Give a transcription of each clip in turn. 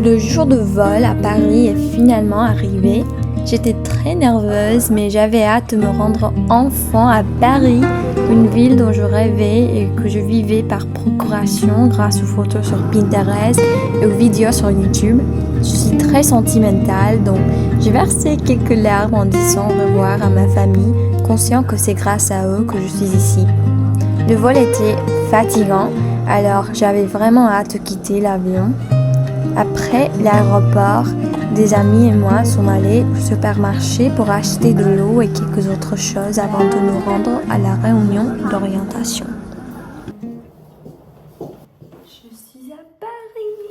Le jour de vol à Paris est finalement arrivé. J'étais très nerveuse, mais j'avais hâte de me rendre enfin à Paris, une ville dont je rêvais et que je vivais par procuration grâce aux photos sur Pinterest et aux vidéos sur YouTube. Je suis très sentimentale, donc j'ai versé quelques larmes en disant au revoir à ma famille, conscient que c'est grâce à eux que je suis ici. Le vol était fatigant, alors j'avais vraiment hâte de quitter l'avion. Après l'aéroport, des amis et moi sommes allés au supermarché pour acheter de l'eau et quelques autres choses avant de nous rendre à la réunion d'orientation. Je suis à Paris.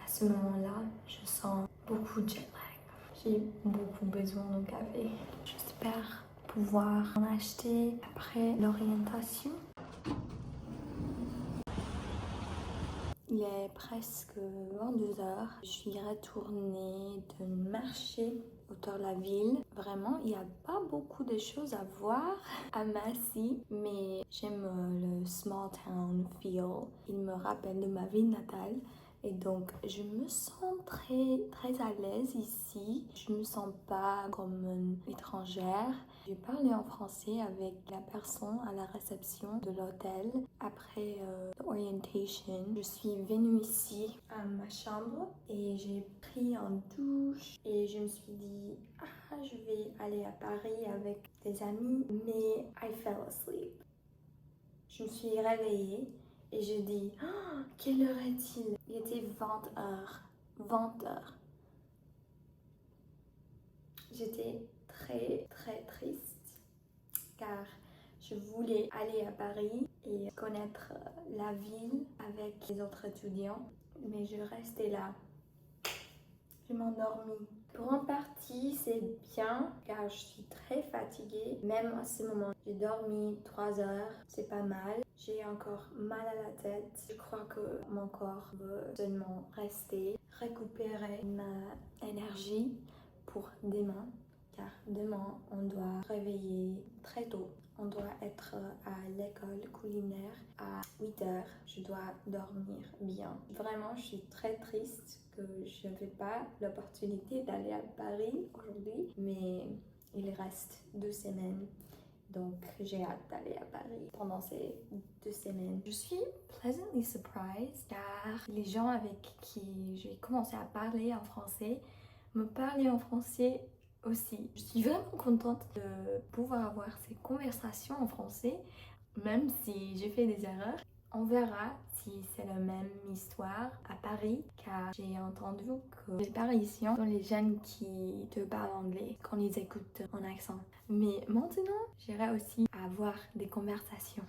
À ce moment-là, je sens beaucoup de jet lag. J'ai beaucoup besoin de café. J'espère pouvoir en acheter après l'orientation. Il est presque 22 heures. Je suis retournée de marcher autour de la ville. Vraiment, il n'y a pas beaucoup de choses à voir à Massy, mais j'aime le small town feel. Il me rappelle de ma ville natale. Et donc, je me sens très à l'aise ici. Je ne me sens pas comme une étrangère. J'ai parlé en français avec la personne à la réception de l'hôtel. Après l'orientation, je suis venue ici à ma chambre et j'ai pris une douche. Et je me suis dit, je vais aller à Paris avec des amis. Mais I fell asleep. Je me suis réveillée. Et je dis, quelle heure est-il? Il était 20 heures. 20 heures. J'étais très triste car je voulais aller à Paris et connaître la ville avec les autres étudiants. Mais je restais là. Je m'endormis. Pour une partie, c'est bien car je suis très fatiguée. Même à ce moment, j'ai dormi 3 heures. C'est pas mal. J'ai encore mal à la tête. Je crois que mon corps veut seulement rester, récupérer ma énergie pour demain. Car demain, on doit réveiller très tôt. On doit être à l'école culinaire à 8 heures. Je dois dormir bien. Vraiment, je suis très triste que je n'avais pas l'opportunité d'aller à Paris aujourd'hui. Mais il reste 2 semaines. Donc, j'ai hâte d'aller à Paris pendant ces 2 semaines. Je suis pleasantly surprised car les gens avec qui j'ai commencé à parler en français me parlaient en français aussi. Je suis vraiment contente de pouvoir avoir ces conversations en français, même si j'ai fait des erreurs. On verra si c'est la même histoire à Paris, car j'ai entendu que les Parisiens sont les jeunes qui te parlent anglais quand ils écoutent en accent. Mais maintenant, j'irai aussi avoir des conversations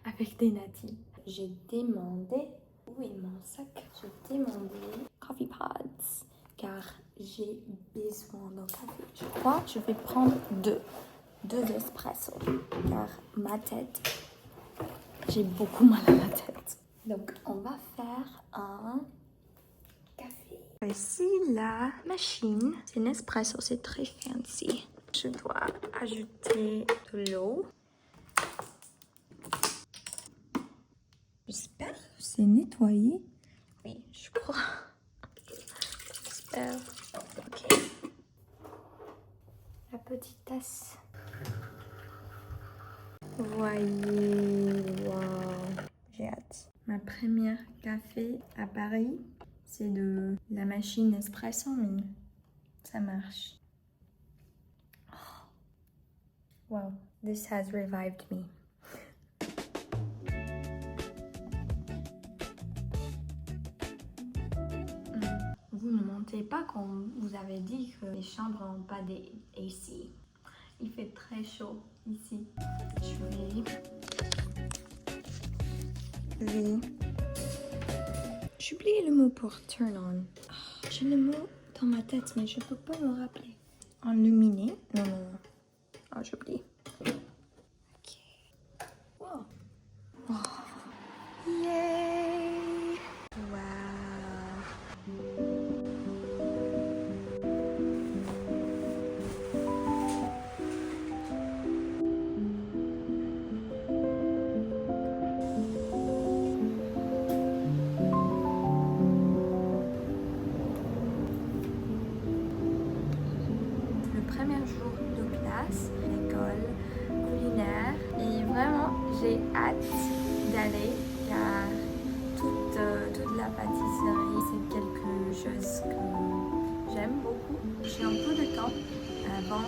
avec des natifs. J'ai demandé, où est mon sac? J'ai demandé coffee pods, car j'ai besoin d'un café. Je crois que je vais prendre deux espressos, car ma tête, j'ai beaucoup mal à la tête. Donc, on va faire un café. Ici, la machine, c'est un espresso, c'est très fancy. Je dois ajouter de l'eau. J'espère que c'est nettoyé. Oui, je crois. J'espère. Ok. La petite tasse. Voyez, wow. J'ai hâte. Ma première café à Paris, c'est de la machine espresso, mais ça marche. Wow, this has revived me. Vous ne mentez pas quand vous avez dit que les chambres n'ont pas des AC. Il fait très chaud ici. J'ai oublié le mot pour turn on. J'ai le mot dans ma tête, mais je peux pas me rappeler. Enluminé? Non. J'ai oublié. Ok. Wow. Yay! Wow. parce que j'aime beaucoup. J'ai un peu de temps avant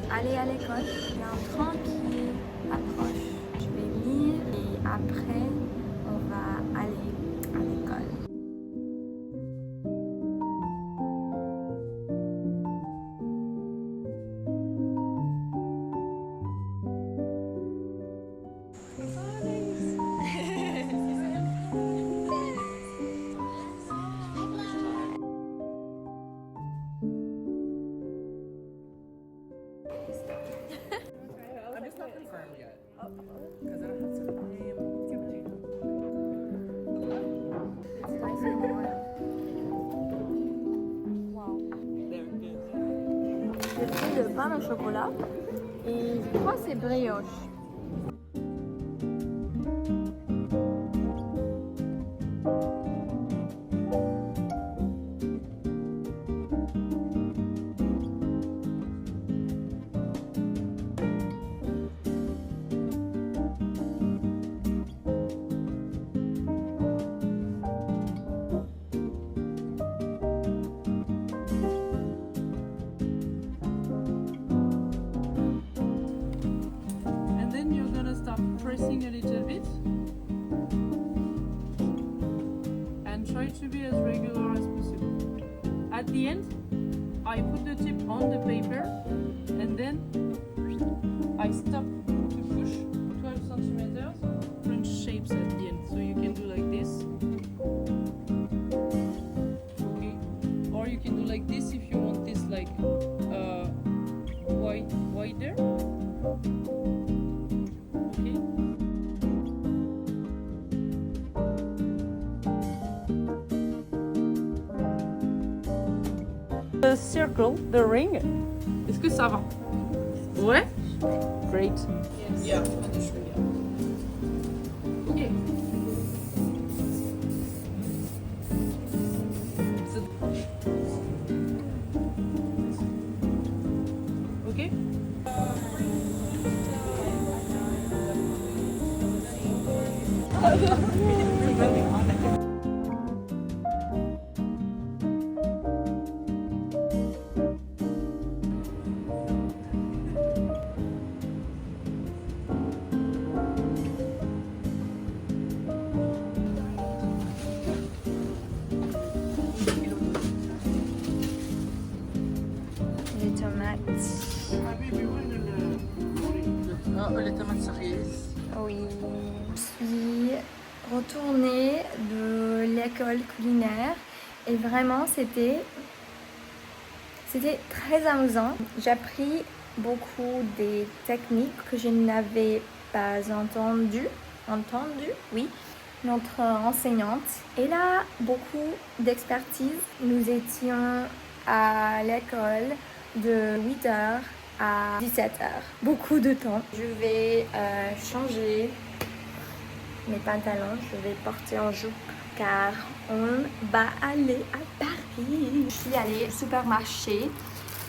d'aller à l'école. Il y a un train qui approche. Je vais lire et après on va aller à l'école. J'ai pris le pain au chocolat et je crois que c'est brioche. Pressing a little bit and try to be as regular as possible. At the end, I put the tip on the paper and then I stop to push 12 centimeters, French shapes at the end. So you can do like this, okay, or you can do like this if you want this like wider. The circle, the ring. Est-ce que ça va? Ouais? Great. Yes. Yeah. Okay. Okay? Les tomates. Les tomates cerises. Oui. Je suis retournée de l'école culinaire et vraiment c'était très amusant. J'ai appris beaucoup des techniques que je n'avais pas entendues, oui. Notre enseignante, elle a beaucoup d'expertise. Nous étions à l'école de 8h à 17h. Beaucoup de temps. Je vais changer mes pantalons. Je vais porter en jupe car on va aller à Paris. Je suis allée au supermarché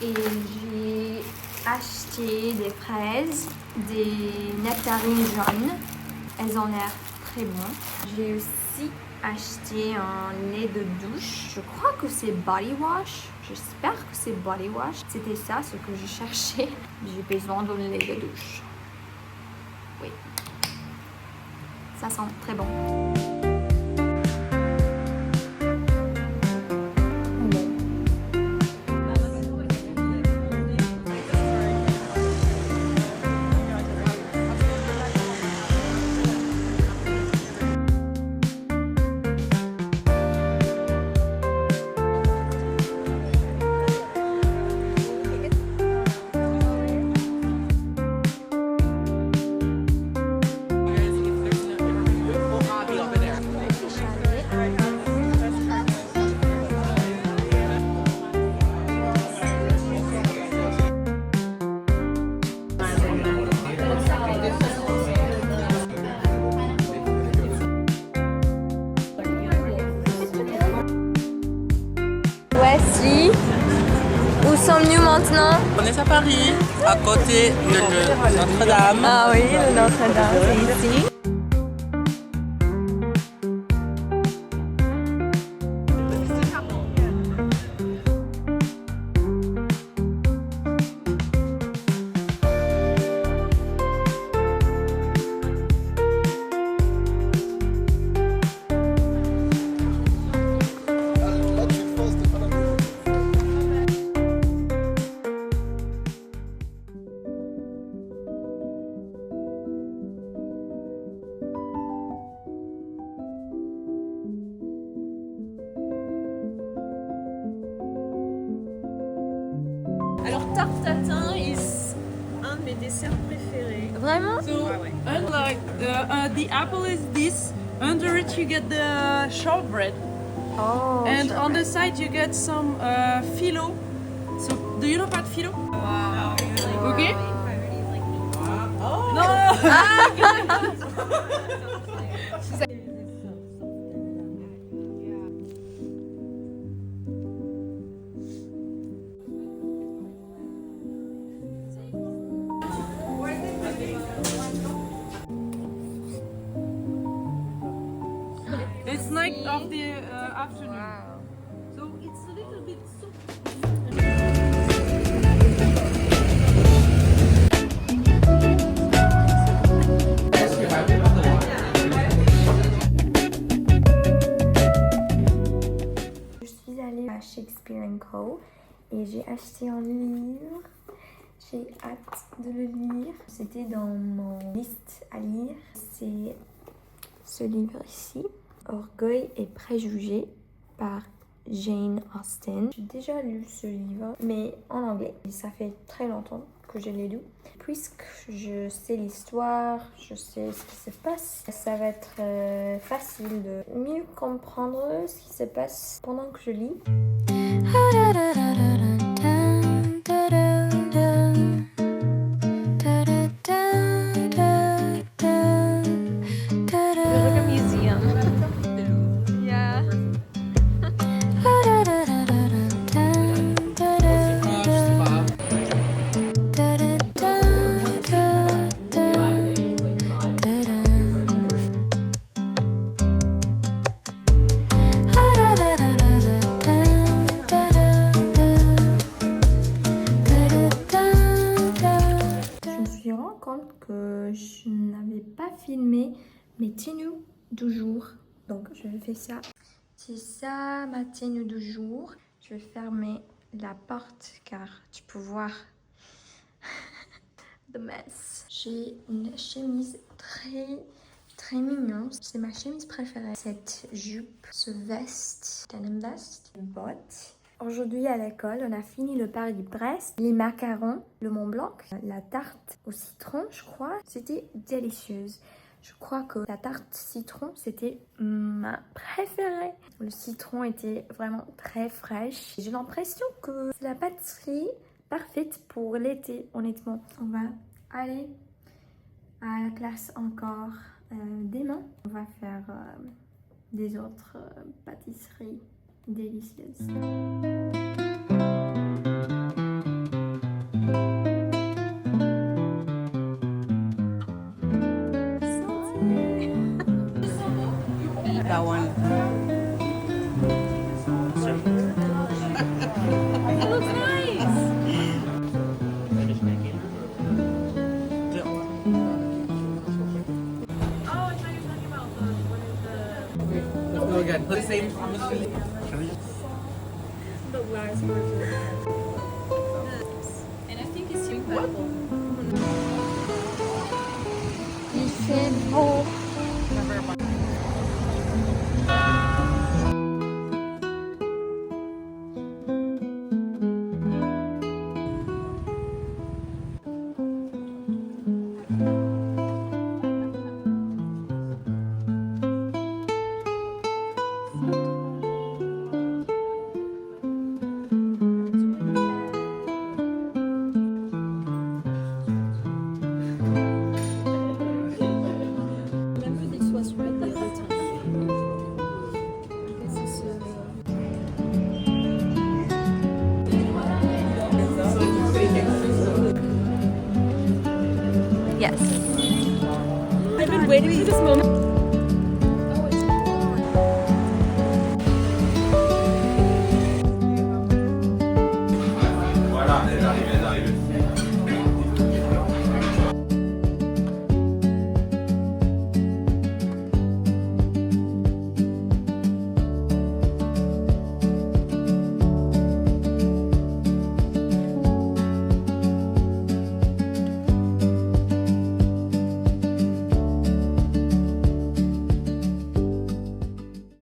et j'ai acheté des fraises, des nectarines jaunes. Elles ont l'air très bonnes. J'ai aussi acheté un lait de douche. Je crois que c'est body wash. J'espère que c'est body wash. C'était ça ce que je cherchais. J'ai besoin d'un lait de douche. Oui. Ça sent très bon. Voici. Où sommes-nous maintenant? On est à Paris, à côté de Notre-Dame. Ah oui, de Notre-Dame, c'est ici. Alors tarte tatin is un de mes desserts préférés. Vraiment? So, Ah ouais. unlike the apple is this, under it you get the shortbread, Oh. and on the side you get some phyllo. So, do you know about phyllo? Wow. Okay. Oh. No. It's night of the afternoon. So it's a little bit so. Je suis allée à Shakespeare & Co. et j'ai acheté un livre. J'ai hâte de le lire. C'était dans mon liste à lire. C'est ce livre ici, Orgueil et préjugés par Jane Austen. J'ai déjà lu ce livre, mais en anglais. Et ça fait très longtemps que je l'ai lu. Puisque je sais l'histoire, je sais ce qui se passe, ça va être facile de mieux comprendre ce qui se passe pendant que je lis. Like a museum. Yeah. Je me suis rendu compte que je n'avais pas filmé mes tenues du jour. Donc je vais faire ça. C'est ça ma tenue du jour. Je vais fermer la porte car tu peux voir the mess. J'ai une chemise très mignonne. C'est ma chemise préférée. Cette jupe, ce veste, denim vest, une botte. Aujourd'hui à l'école, on a fini le Paris-Brest, les macarons, le Mont Blanc, la tarte au citron, je crois. C'était délicieuse. Je crois que la tarte citron, c'était ma préférée. Le citron était vraiment très fraîche. J'ai l'impression que c'est la pâtisserie parfaite pour l'été, honnêtement. On va aller à la classe encore demain. On va faire des autres pâtisseries délicieuses. That one. It looks nice. No, again, the same. The last version. And I think it's incredible. Il fait beau. Yes. I've been waiting for this moment.